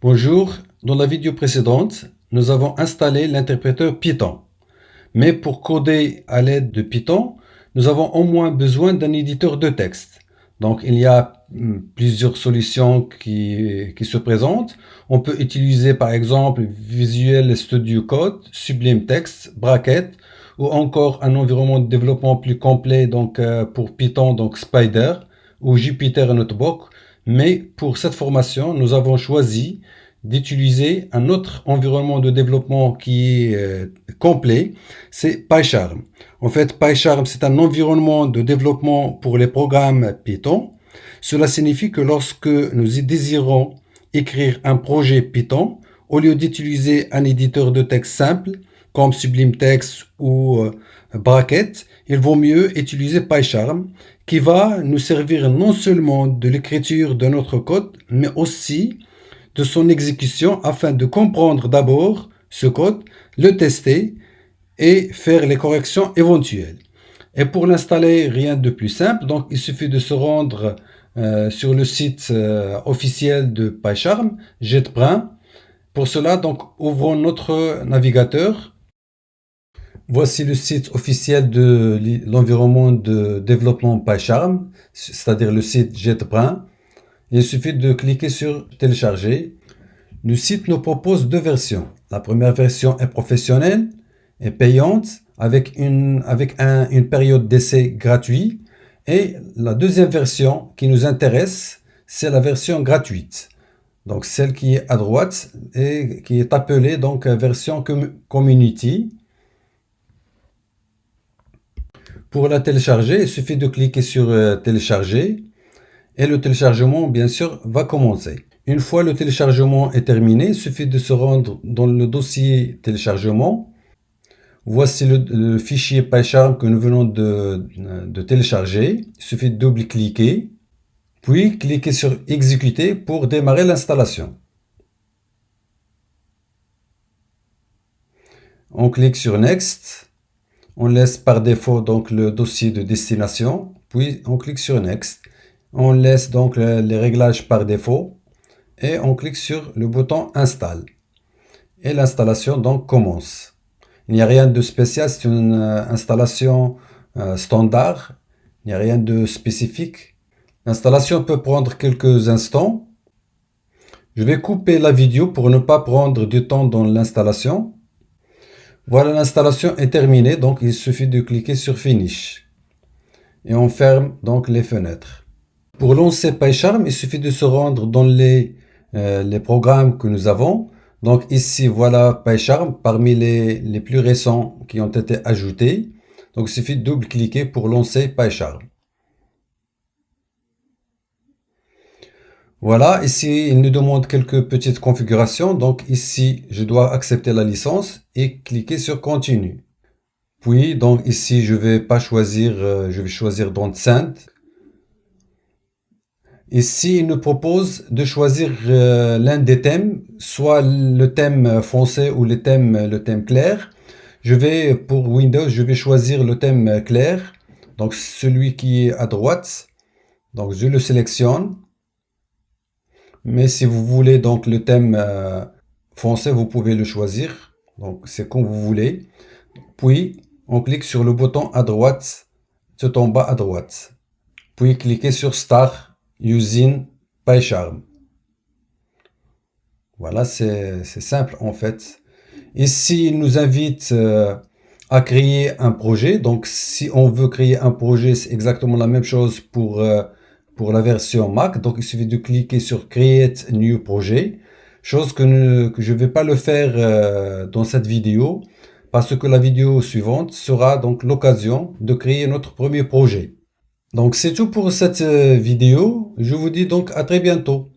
Bonjour, dans la vidéo précédente, nous avons installé l'interpréteur Python. Mais pour coder à l'aide de Python, nous avons au moins besoin d'un éditeur de texte. Donc il y a plusieurs solutions qui se présentent. On peut utiliser par exemple Visual Studio Code, Sublime Text, Bracket, ou encore un environnement de développement plus complet pour Python, donc Spider, ou Jupyter Notebook. Mais pour cette formation, nous avons choisi d'utiliser un autre environnement de développement qui est complet, c'est PyCharm. En fait, PyCharm, c'est un environnement de développement pour les programmes Python. Cela signifie que lorsque nous désirons écrire un projet Python, au lieu d'utiliser un éditeur de texte simple, comme Sublime Text ou Bracket, il vaut mieux utiliser PyCharm, qui va nous servir non seulement de l'écriture de notre code, mais aussi de son exécution afin de comprendre d'abord ce code, le tester et faire les corrections éventuelles. Et pour l'installer, rien de plus simple. Donc, il suffit de se rendre sur le site officiel de PyCharm, JetBrains. Pour cela, donc, ouvrons notre navigateur. Voici le site officiel de l'environnement de développement PyCharm, c'est-à-dire le site JetBrains. Il suffit de cliquer sur télécharger. Le site nous propose deux versions. La première version est professionnelle et payante avec une période d'essai gratuite. Et la deuxième version qui nous intéresse, c'est la version gratuite. Donc celle qui est à droite et qui est appelée donc version Community. Pour la télécharger, il suffit de cliquer sur télécharger. Et le téléchargement, bien sûr, va commencer. Une fois le téléchargement est terminé, il suffit de se rendre dans le dossier téléchargement. Voici le fichier PyCharm que nous venons de télécharger. Il suffit de double-cliquer, puis cliquer sur exécuter pour démarrer l'installation. On clique sur Next. On laisse par défaut donc le dossier de destination, puis on clique sur Next. On laisse donc les réglages par défaut et on clique sur le bouton Installe. Et l'installation donc commence. Il n'y a rien de spécial, c'est une installation standard. Il n'y a rien de spécifique. L'installation peut prendre quelques instants. Je vais couper la vidéo pour ne pas prendre du temps dans l'installation. Voilà, l'installation est terminée, donc il suffit de cliquer sur Finish. Et on ferme donc les fenêtres. Pour lancer PyCharm, il suffit de se rendre dans les programmes que nous avons. Donc ici, voilà PyCharm parmi les plus récents qui ont été ajoutés. Donc il suffit de double-cliquer pour lancer PyCharm. Voilà, ici, il nous demande quelques petites configurations. Donc ici, je dois accepter la licence et cliquer sur Continue. Puis, donc ici, je vais choisir Don't Send. Ici, il nous propose de choisir l'un des thèmes, soit le thème foncé ou le thème clair. Pour Windows, je vais choisir le thème clair, donc celui qui est à droite. Donc, je le sélectionne. Mais si vous voulez donc le thème foncé, vous pouvez le choisir. Donc, c'est comme vous voulez. Puis, on clique sur le bouton à droite, tout en bas à droite. Puis, cliquez sur Start using PyCharm. Voilà, c'est simple en fait. Ici, il nous invite à créer un projet. Donc, si on veut créer un projet, c'est exactement la même chose pour la version Mac. Donc, il suffit de cliquer sur Create New Project. Chose que je ne vais pas le faire dans cette vidéo, parce que la vidéo suivante sera donc l'occasion de créer notre premier projet. Donc c'est tout pour cette vidéo. Je vous dis donc à très bientôt.